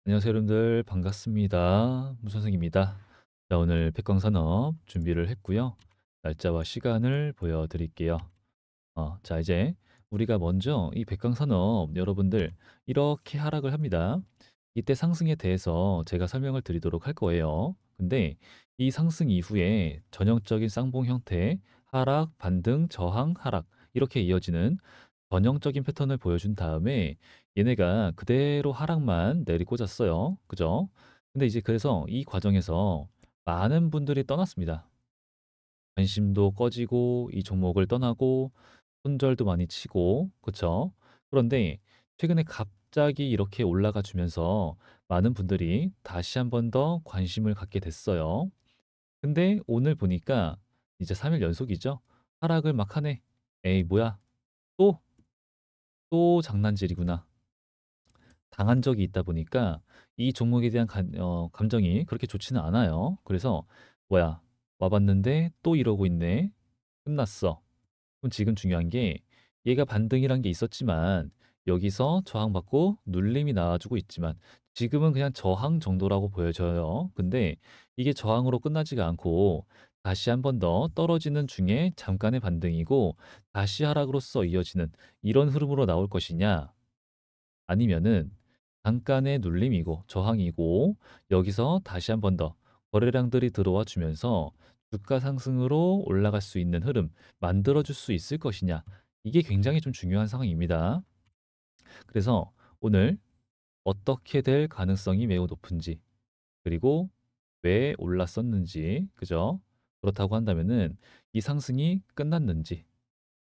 안녕하세요 여러분들 반갑습니다. 무선생입니다. 자 오늘 백광산업 준비를 했고요. 날짜와 시간을 보여드릴게요. 자 이제 우리가 먼저 이 백광산업 여러분들 이렇게 하락을 합니다. 이때 상승에 대해서 제가 설명을 드리도록 할 거예요. 근데 이 상승 이후에 전형적인 쌍봉 형태 하락, 반등, 저항, 하락 이렇게 이어지는 전형적인 패턴을 보여준 다음에 얘네가 그대로 하락만 내리꽂았어요. 그죠? 근데 이제 그래서 이 과정에서 많은 분들이 떠났습니다. 관심도 꺼지고 이 종목을 떠나고 손절도 많이 치고 그쵸? 그런데 최근에 갑자기 이렇게 올라가 주면서 많은 분들이 다시 한 번 더 관심을 갖게 됐어요. 근데 오늘 보니까 이제 3일 연속이죠. 하락을 막 하네. 에이 뭐야? 또? 또 장난질이구나. 당한 적이 있다 보니까 이 종목에 대한 감정이 그렇게 좋지는 않아요. 그래서 '뭐야 와 봤는데 또 이러고 있네. 끝났어.' 그럼 지금 중요한 게 얘가 반등이란 게 있었지만 여기서 저항받고 눌림이 나와 주고 있지만 지금은 그냥 저항 정도라고 보여져요. 근데 이게 저항으로 끝나지가 않고 다시 한 번 더 떨어지는 중에 잠깐의 반등이고 다시 하락으로써 이어지는 이런 흐름으로 나올 것이냐 아니면은 잠깐의 눌림이고 저항이고 여기서 다시 한 번 더 거래량들이 들어와 주면서 주가 상승으로 올라갈 수 있는 흐름 만들어 줄 수 있을 것이냐. 이게 굉장히 좀 중요한 상황입니다. 그래서 오늘 어떻게 될 가능성이 매우 높은지 그리고 왜 올랐었는지 그죠? 그렇다고 한다면은 이 상승이 끝났는지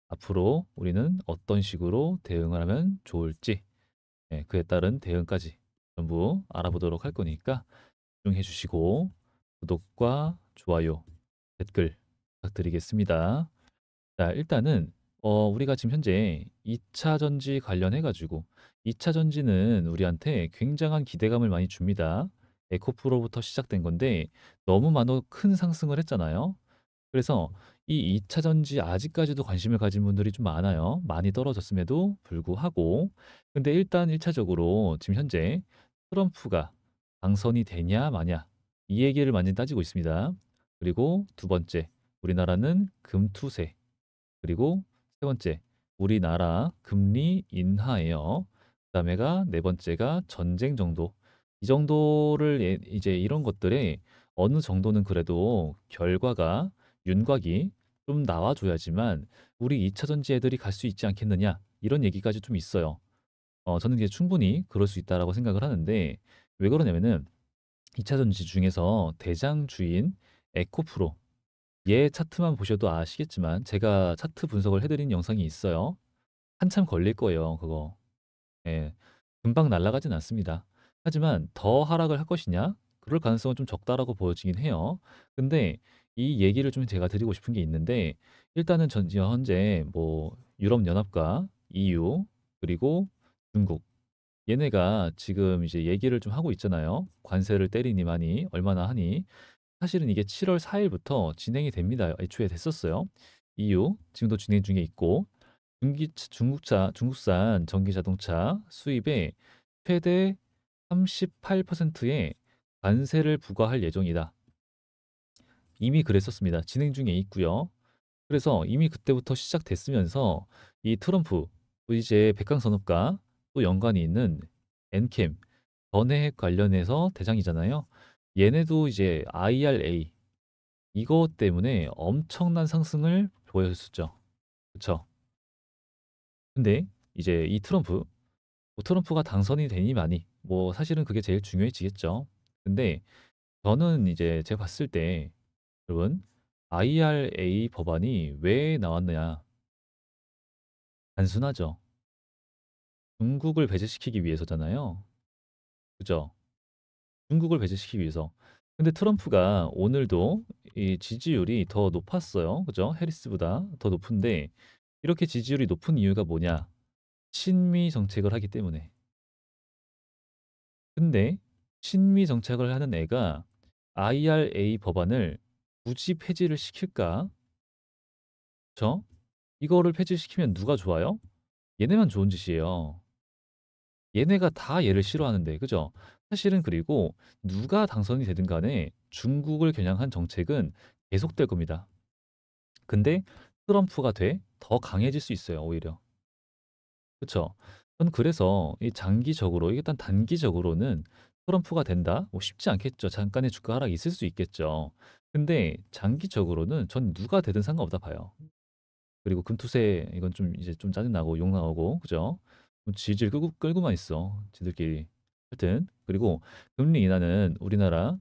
앞으로 우리는 어떤 식으로 대응을 하면 좋을지 그에 따른 대응까지 전부 알아보도록 할 거니까 집중해 주시고 구독과 좋아요, 댓글 부탁드리겠습니다. 자, 일단은 우리가 지금 현재 2차 전지 관련해 가지고 2차 전지는 우리한테 굉장한 기대감을 많이 줍니다. 에코프로부터 시작된 건데 너무 큰 상승을 했잖아요. 그래서 이 2차 전지 아직까지도 관심을 가진 분들이 좀 많아요. 많이 떨어졌음에도 불구하고. 근데 일단 1 차적으로 지금 현재 트럼프가 당선이 되냐 마냐 이 얘기를 많이 따지고 있습니다. 그리고 두 번째 우리나라는 금투세 그리고 세 번째 우리나라 금리 인하예요. 그다음에가 네 번째가 전쟁 정도. 이 정도를 이제 이런 것들에 어느 정도는 그래도 결과가 윤곽이 좀 나와 줘야지만 '우리 2차 전지 애들이 갈 수 있지 않겠느냐.' 이런 얘기까지 좀 있어요. 저는 이제 충분히 그럴 수 있다라고 생각을 하는데 왜 그러냐면은 2차 전지 중에서 대장주인 에코프로 얘 차트만 보셔도 아시겠지만 제가 차트 분석을 해 드린 영상이 있어요. 한참 걸릴 거예요 그거. 예. 금방 날아가진 않습니다. 하지만 더 하락을 할 것이냐? 그럴 가능성은 좀 적다라고 보여지긴 해요. 근데 이 얘기를 좀 제가 드리고 싶은 게 있는데 일단은 현재 뭐 유럽 연합과 EU 그리고 중국 얘네가 지금 이제 얘기를 좀 하고 있잖아요. 관세를 때리니 마니 얼마나 하니. 사실은 이게 7월 4 일부터 진행이 됩니다. 애초에 됐었어요. EU 지금도 진행 중에 있고 중국산 전기 자동차 수입에 최대 38%의 관세를 부과할 예정이다. 이미 그랬었습니다. 진행 중에 있고요. 그래서 이미 그때부터 시작됐으면서 이 트럼프 이제 백강선업과 또 연관이 있는 엔캠 전해핵 관련해서 대장이잖아요. 얘네도 이제 IRA 이것 때문에 엄청난 상승을 보였었죠. 그쵸? 근데 이제 이 트럼프가 당선이 되니 마니 뭐 사실은 그게 제일 중요해지겠죠. 근데 저는 이제 제가 봤을 때 여러분 IRA 법안이 왜 나왔느냐 단순하죠. 중국을 배제시키기 위해서잖아요. 그죠? 중국을 배제시키기 위해서. 근데 트럼프가 오늘도 이 지지율이 더 높았어요. 그죠? 해리스보다 더 높은데 이렇게 지지율이 높은 이유가 뭐냐? 친미 정책을 하기 때문에. 근데 친미 정책을 하는 애가 IRA 법안을 굳이 폐지를 시킬까? 그쵸? 이거를 폐지시키면 누가 좋아요? 얘네만 좋은 짓이에요. 얘네가 다 얘를 싫어하는데 그죠? 사실은 그리고 누가 당선이 되든 간에 중국을 겨냥한 정책은 계속될 겁니다. 근데 트럼프가 더 강해질 수 있어요, 오히려. 그쵸? 저는 그래서 이 장기적으로 일단 단기적으로는 트럼프가 된다? 뭐 쉽지 않겠죠. 잠깐의 주가 하락이 있을 수 있겠죠. 근데 장기적으로는 전 누가 되든 상관없다 봐요. 그리고 금투세 이건 좀 이제 좀 짜증나고 욕 나오고 그죠? 좀 질질 끌고만 있어. 지들끼리. 하여튼 그리고 금리 인하는 우리나라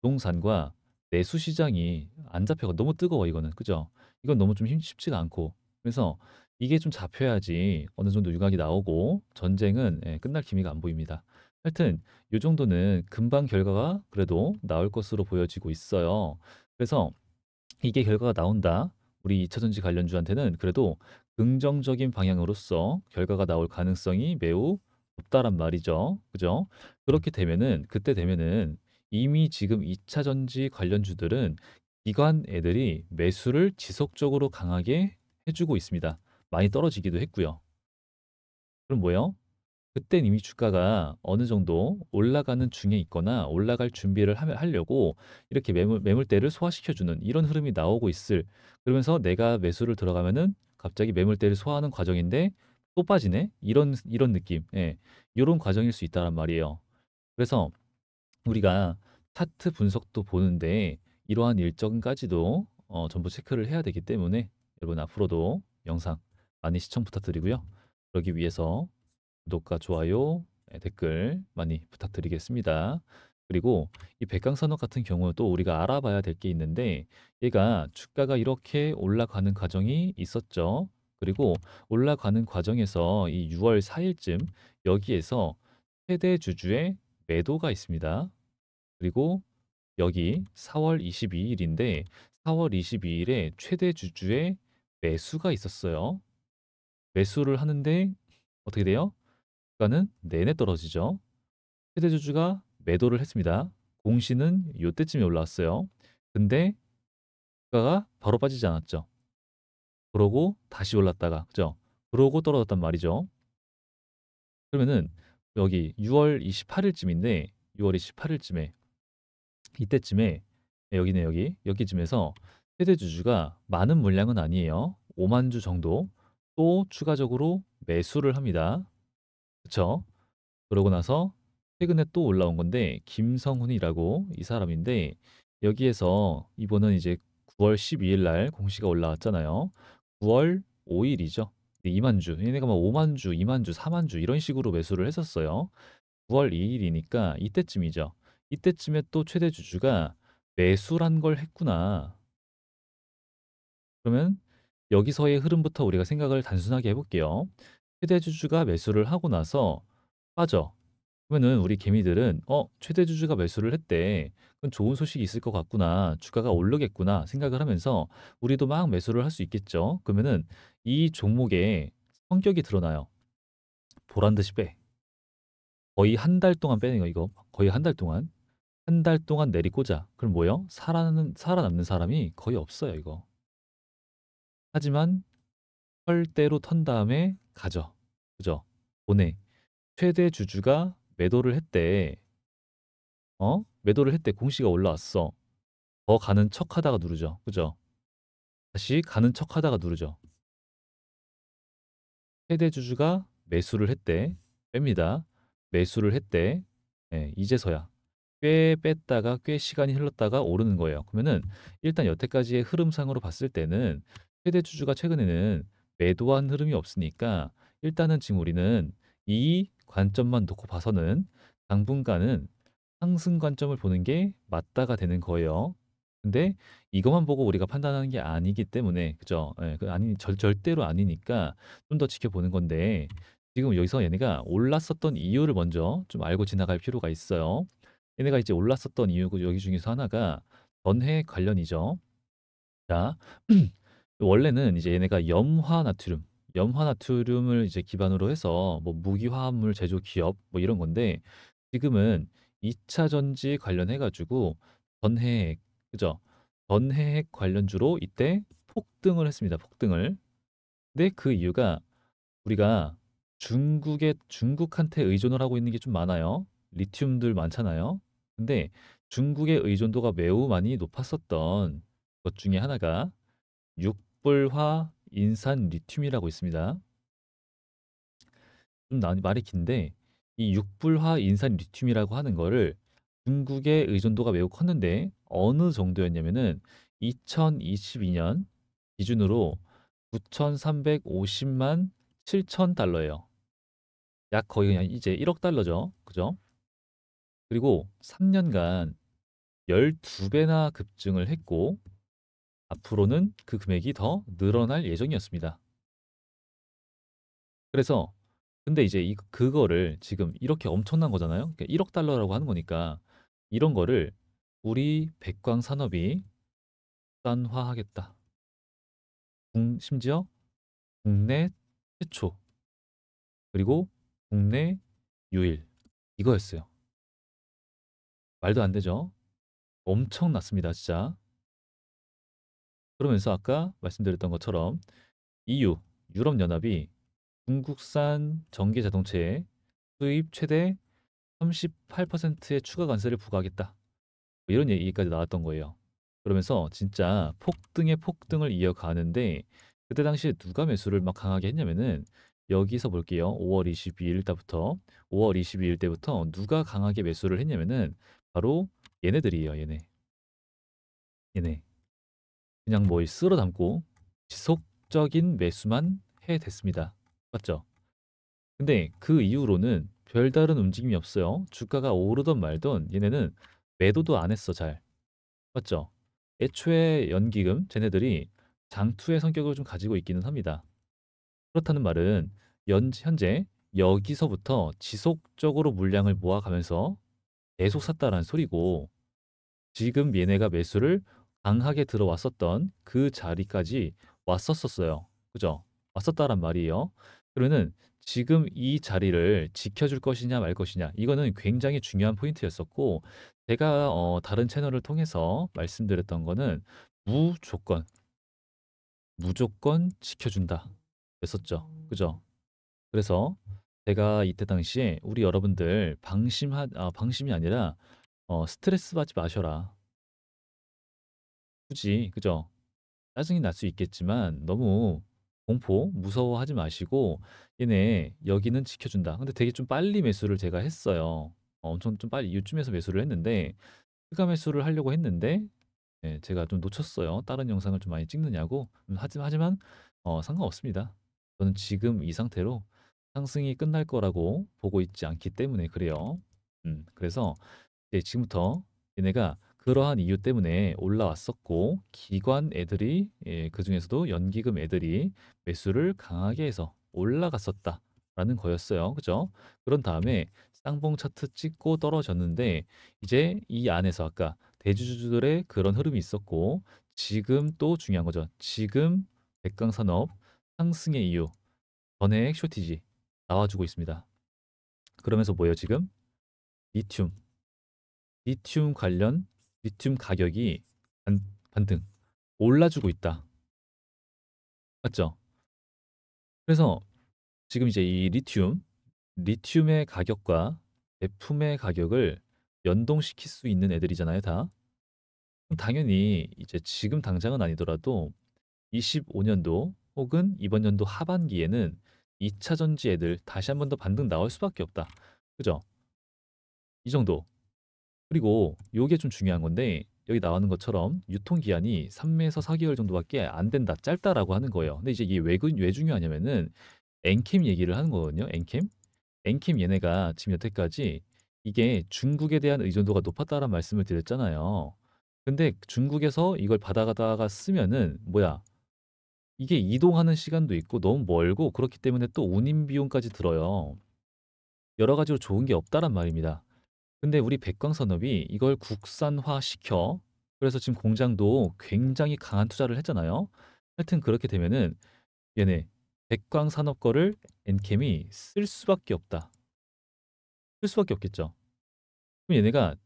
부동산과 내수 시장이 안 잡혀가 너무 뜨거워 이거는. 그죠? 이건 너무 좀 쉽지가 않고. 그래서 이게 좀 잡혀야지 어느 정도 유곽이 나오고 전쟁은 끝날 기미가 안 보입니다. 하여튼 요 정도는 금방 결과가 그래도 나올 것으로 보여지고 있어요. 그래서 이게 결과가 나온다. 우리 2차 전지 관련주한테는 그래도 긍정적인 방향으로서 결과가 나올 가능성이 매우 높다란 말이죠. 그죠? 그렇게 되면은 그때 되면은 이미 지금 2차 전지 관련주들은 기관 애들이 매수를 지속적으로 강하게 해주고 있습니다. 많이 떨어지기도 했고요. 그럼 뭐예요? 그땐 이미 주가가 어느 정도 올라가는 중에 있거나 올라갈 준비를 하려고 이렇게 매물대를 소화시켜주는 이런 흐름이 나오고 있을. 그러면서 내가 매수를 들어가면은 갑자기 매물대를 소화하는 과정인데 또 빠지네? 이런 느낌. 예. 이런 과정일 수 있다란 말이에요. 그래서 우리가 차트 분석도 보는데 이러한 일정까지도 전부 체크를 해야 되기 때문에 여러분 앞으로도 영상 많이 시청 부탁드리고요. 그러기 위해서 구독과 좋아요, 댓글 많이 부탁드리겠습니다. 그리고 이 백강산업 같은 경우 또 우리가 알아봐야 될 게 있는데 얘가 주가가 이렇게 올라가는 과정이 있었죠. 그리고 올라가는 과정에서 이 6월 4일쯤 여기에서 최대 주주의 매도가 있습니다. 그리고 여기 4월 22일인데 4월 22일에 최대 주주의 매수가 있었어요. 매수를 하는데 어떻게 돼요? 주가는 내내 떨어지죠. 최대 주주가 매도를 했습니다. 공시는 요때쯤에 올라왔어요. 근데 주가가 바로 빠지지 않았죠. 그러고 다시 올랐다가 그죠? 그러고 떨어졌단 말이죠. 그러면은 여기 6월 28일쯤인데 6월 28일쯤에 이때쯤에 여기네 여기쯤에서 최대 주주가 많은 물량은 아니에요. 5만 주 정도 또 추가적으로 매수를 합니다. 그쵸? 그러고 나서 최근에 또 올라온 건데 김성훈이라고 이 사람인데 여기에서 이번은 이제 9월 12일 날 공시가 올라왔잖아요. 9월 5일이죠. 2만 주. 얘네가 막 5만 주, 2만 주, 4만 주 이런 식으로 매수를 했었어요. 9월 2일이니까 이때쯤이죠. 이때쯤에 또 최대 주주가 매수란 걸 했구나. 그러면 여기서의 흐름부터 우리가 생각을 단순하게 해볼게요. 최대 주주가 매수를 하고 나서 빠져. 그러면은 우리 개미들은 최대 주주가 매수를 했대. 그건 좋은 소식이 있을 것 같구나. 주가가 오르겠구나 생각을 하면서 우리도 막 매수를 할 수 있겠죠. 그러면은 이 종목의 성격이 드러나요. 보란 듯이 빼. 거의 한 달 동안 빼는 거 이거. 거의 한 달 동안. 한 달 동안 내리꽂아. 그럼 뭐요? 살아남는 사람이 거의 없어요, 이거. 하지만 헐대로 턴 다음에 가죠. 그죠? 보내. 최대 주주가 매도를 했대. 매도를 했대. 공시가 올라왔어. 더 가는 척 하다가 누르죠. 그죠? 다시 가는 척 하다가 누르죠. 최대 주주가 매수를 했대. 뺍니다. 매수를 했대. 네, 이제서야. 꽤 뺐다가 꽤 시간이 흘렀다가 오르는 거예요. 그러면은 일단 여태까지의 흐름상으로 봤을 때는 최대 주주가 최근에는 매도한 흐름이 없으니까 일단은 지금 우리는 이 관점만 놓고 봐서는 당분간은 상승 관점을 보는 게 맞다가 되는 거예요. 근데 이것만 보고 우리가 판단하는 게 아니기 때문에 그죠? 예, 절대로 아니니까 좀 더 지켜보는 건데 지금 여기서 얘네가 올랐었던 이유를 먼저 좀 알고 지나갈 필요가 있어요. 얘네가 이제 올랐었던 이유 여기 중에서 하나가 전해 관련이죠. 자, 원래는 이제 얘네가 염화나트륨을 이제 기반으로 해서 뭐 무기화합물 제조 기업 뭐 이런 건데 지금은 2차 전지 관련해 가지고 전해핵 그죠? 전해핵 관련주로 이때 폭등을 했습니다. 폭등을. 근데 그 이유가 우리가 중국한테 의존을 하고 있는 게 좀 많아요. 리튬들 많잖아요. 근데 중국의 의존도가 매우 많이 높았었던 것 중에 하나가 육불화 인산 리튬이라고 있습니다. 좀 말이 긴데 이 육불화 인산 리튬이라고 하는 거를 중국의 의존도가 매우 컸는데 어느 정도였냐면은 2022년 기준으로 9,350만 7천 달러예요. 약 거의 그냥 이제 1억 달러죠. 그죠? 그리고 3년간 12배나 급증을 했고 앞으로는 그 금액이 더 늘어날 예정이었습니다. 그래서 근데 이제 그거를 지금 이렇게 엄청난 거잖아요. 그러니까 1억 달러라고 하는 거니까 이런 거를 우리 백광 산업이 국산화하겠다. 심지어 국내 최초 그리고 국내 유일 이거였어요. 말도 안 되죠. 엄청났습니다, 진짜. 그러면서 아까 말씀드렸던 것처럼 EU, 유럽연합이 중국산 전기 자동차에 수입 최대 38%의 추가 관세를 부과하겠다. 뭐 이런 얘기까지 나왔던 거예요. 그러면서 진짜 폭등의 폭등을 이어가는데 그때 당시에 누가 매수를 막 강하게 했냐면은 여기서 볼게요. 5월 22일 때부터 5월 22일 때부터 누가 강하게 매수를 했냐면은 바로 얘네들이에요. 얘네. 그냥 뭐 쓸어 담고 지속적인 매수만 해댔습니다. 맞죠? 근데 그 이후로는 별다른 움직임이 없어요. 주가가 오르던 말던 얘네는 매도도 안 했어, 잘. 맞죠? 애초에 연기금, 쟤네들이 장투의 성격을 좀 가지고 있기는 합니다. 그렇다는 말은 현재 여기서부터 지속적으로 물량을 모아가면서 계속 샀다라는 소리고 지금 얘네가 매수를 강하게 들어왔었던 그 자리까지 왔었어요. 그죠? 왔었다란 말이에요. 그러면은 지금 이 자리를 지켜줄 것이냐 말 것이냐 이거는 굉장히 중요한 포인트였었고 제가 다른 채널을 통해서 말씀드렸던 거는 무조건 무조건 지켜준다 했었죠. 그죠? 그래서 제가 이때 당시에 우리 여러분들 방심이 아니라 스트레스 받지 마셔라. 굳이 그죠? 짜증이 날 수 있겠지만 너무 무서워하지 마시고 얘네 여기는 지켜준다. 근데 되게 좀 빨리 매수를 제가 했어요. 엄청 좀 빨리 이쯤에서 매수를 했는데 추가 매수를 하려고 했는데 제가 좀 놓쳤어요. 다른 영상을 좀 많이 찍느냐고. 하지만 상관없습니다. 저는 지금 이 상태로 상승이 끝날 거라고 보고 있지 않기 때문에 그래요. 그래서 이제 지금부터 얘네가 그러한 이유 때문에 올라왔었고 기관 애들이 그중에서도 연기금 애들이 매수를 강하게 해서 올라갔었다라는 거였어요. 그죠? 그런 다음에 쌍봉 차트 찍고 떨어졌는데 이제 이 안에서 아까 대주주들의 그런 흐름이 있었고 지금 또 중요한 거죠. 지금 백강산업 상승의 이유 전액 쇼티지 나와주고 있습니다. 그러면서 뭐예요 지금? 리튬 리튬 관련 리튬 가격이 반등 올라주고 있다. 맞죠? 그래서 지금 이제 이 리튬의 가격과 제품의 가격을 연동시킬 수 있는 애들이잖아요, 다. 그럼 당연히 이제 지금 당장은 아니더라도 25년도 혹은 이번 연도 하반기에는 2차 전지 애들 다시 한 번 더 반등 나올 수밖에 없다. 그죠? 이 정도. 그리고 요게 좀 중요한 건데 여기 나오는 것처럼 유통기한이 3에서 4개월 정도밖에 안 된다. 짧다라고 하는 거예요. 근데 이제 이게 왜 중요하냐면은 엔캠 얘기를 하는 거거든요. 엔캠. 엔캠 얘네가 지금 여태까지 이게 중국에 대한 의존도가 높았다라는 말씀을 드렸잖아요. 근데 중국에서 이걸 받아가다가 쓰면은 뭐야? 이게 이동하는 시간도 있고 너무 멀고 그렇기 때문에 또 운임 비용까지 들어요. 여러 가지로 좋은 게 없다란 말입니다. 근데 우리 백광산업이 이걸 국산화시켜 그래서 지금 공장도 굉장히 강한 투자를 했잖아요. 하여튼 그렇게 되면은 얘네 백광산업 거를 엔캠이 쓸 수밖에 없다. 쓸 수밖에 없겠죠. 그럼 얘네가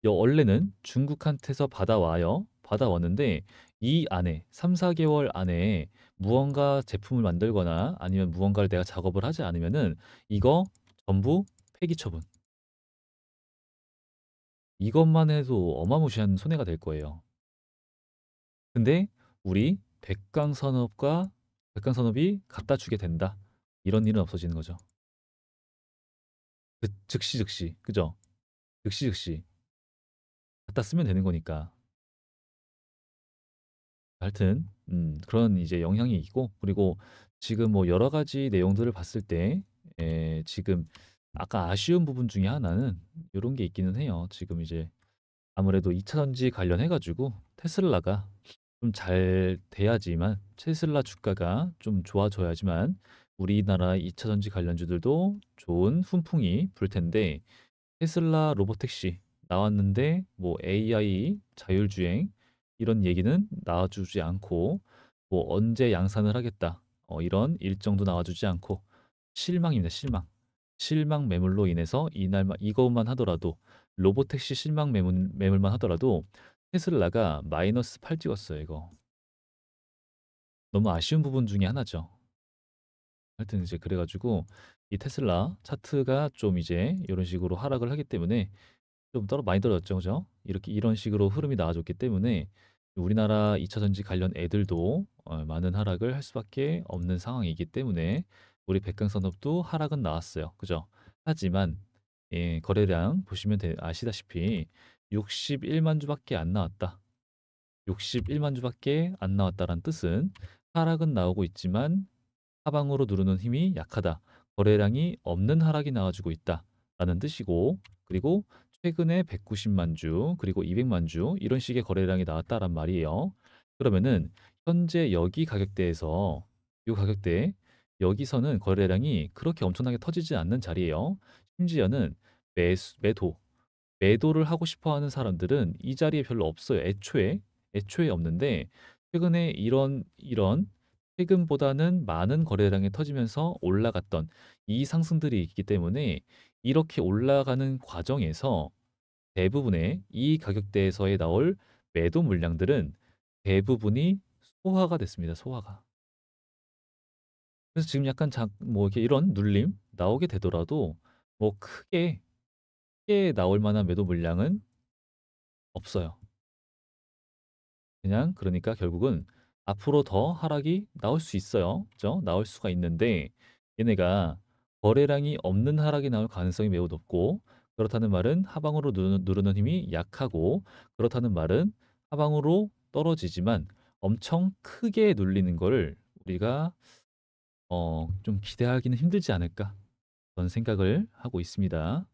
원래는 중국한테서 받아와요. 받아왔는데 이 안에 3, 4개월 안에 무언가 제품을 만들거나 아니면 무언가를 내가 작업을 하지 않으면은 이거 전부 폐기 처분. 이것만 해도 어마무시한 손해가 될 거예요. 근데 우리 백광산업이 갖다 주게 된다. 이런 일은 없어지는 거죠. 즉시 즉시. 그죠? 즉시 즉시. 갖다 쓰면 되는 거니까. 하여튼 그런 이제 영향이 있고, 그리고 지금 뭐 여러 가지 내용들을 봤을 때 지금 아까 아쉬운 부분 중에 하나는 이런 게 있기는 해요. 지금 이제 아무래도 2차 전지 관련해 가지고 테슬라가 좀 잘 돼야지만, 테슬라 주가가 좀 좋아져야지만 우리나라 2차 전지 관련주들도 좋은 훈풍이 불 텐데, 테슬라 로보택시 나왔는데 뭐 AI 자율주행 이런 얘기는 나와주지 않고, 뭐 언제 양산을 하겠다 이런 일정도 나와주지 않고, 실망입니다. 실망 매물로 인해서 이날만 이것만 하더라도, 로보택시 실망 매물만 하더라도 테슬라가 마이너스 8 찍었어요. 이거 너무 아쉬운 부분 중에 하나죠. 하여튼 이제 그래가지고 이 테슬라 차트가 좀 이제 이런 식으로 하락을 하기 때문에 좀 많이 떨어졌죠, 그죠? 이렇게 이런 식으로 흐름이 나와줬기 때문에 우리나라 2차 전지 관련 애들도 많은 하락을 할 수밖에 없는 상황이기 때문에 우리 백강산업도 하락은 나왔어요, 그죠? 하지만 거래량 보시면 아시다시피 61만 주밖에 안 나왔다. 61만 주밖에 안 나왔다는 뜻은 하락은 나오고 있지만 하방으로 누르는 힘이 약하다. 거래량이 없는 하락이 나와주고 있다라는 뜻이고, 그리고 최근에 190만 주, 그리고 200만 주 이런 식의 거래량이 나왔다란 말이에요. 그러면은 현재 여기 가격대에서, 이 가격대 여기서는 거래량이 그렇게 엄청나게 터지지 않는 자리예요. 심지어는 매도 매도를 하고 싶어 하는 사람들은 이 자리에 별로 없어요. 애초에 없는데, 최근에 이런 최근보다는 많은 거래량이 터지면서 올라갔던 이 상승들이 있기 때문에, 이렇게 올라가는 과정에서 대부분의 이 가격대에서의 나올 매도 물량들은 대부분이 소화가 됐습니다. 소화가. 그래서 지금 약간 뭐 이렇게 이런 눌림 나오게 되더라도 뭐 크게 나올 만한 매도 물량은 없어요. 그냥 그러니까 결국은 앞으로 더 하락이 나올 수 있어요. 그죠? 나올 수가 있는데, 얘네가 거래량이 없는 하락이 나올 가능성이 매우 높고, 그렇다는 말은 하방으로 누르는 힘이 약하고, 그렇다는 말은 하방으로 떨어지지만 엄청 크게 눌리는 거를 우리가 좀 기대하기는 힘들지 않을까, 그런 생각을 하고 있습니다.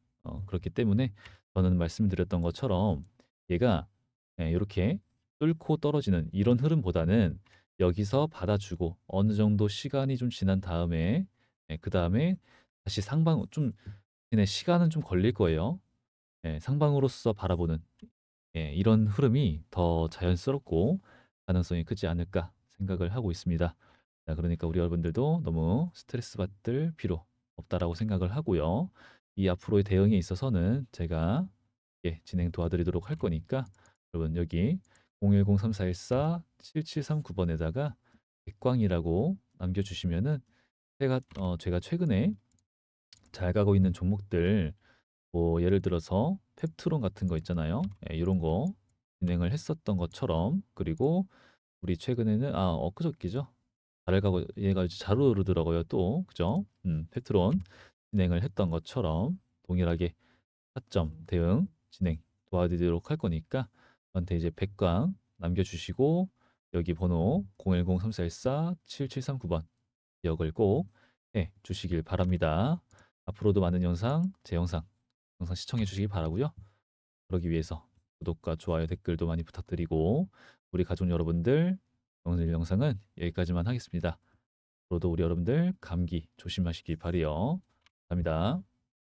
그렇기 때문에 저는 말씀드렸던 것처럼 얘가 이렇게 뚫고 떨어지는 이런 흐름보다는 여기서 받아주고 어느 정도 시간이 좀 지난 다음에, 그 다음에 다시 상방 좀, 시간은 좀 걸릴 거예요. 상방으로서 바라보는 이런 흐름이 더 자연스럽고 가능성이 크지 않을까 생각을 하고 있습니다. 자, 그러니까 우리 여러분들도 너무 스트레스 받을 필요 없다라고 생각을 하고요. 이 앞으로의 대응에 있어서는 제가 진행 도와드리도록 할 거니까, 여러분 여기 010-3414-7739번에다가 백광이라고 남겨주시면은 제가 최근에 잘 가고 있는 종목들, 뭐 예를 들어서 펩트론 같은 거 있잖아요. 이런 거 진행을 했었던 것처럼, 그리고 우리 최근에는 엊그저께죠. 잘 가고 얘가 이제 잘 오르더라고요. 또 그죠? 펩트론 진행을 했던 것처럼 동일하게 타점 대응 진행 도와드리도록 할 거니까, 저한테 이제 백광 남겨주시고 여기 번호 010-3414-7739번 기억을 꼭 해 주시길 바랍니다. 앞으로도 많은 영상 시청해 주시기 바라고요. 그러기 위해서 구독과 좋아요, 댓글도 많이 부탁드리고, 우리 가족 여러분들, 오늘 영상은 여기까지만 하겠습니다. 앞으로도 우리 여러분들 감기 조심하시기 바라요. 감사합니다.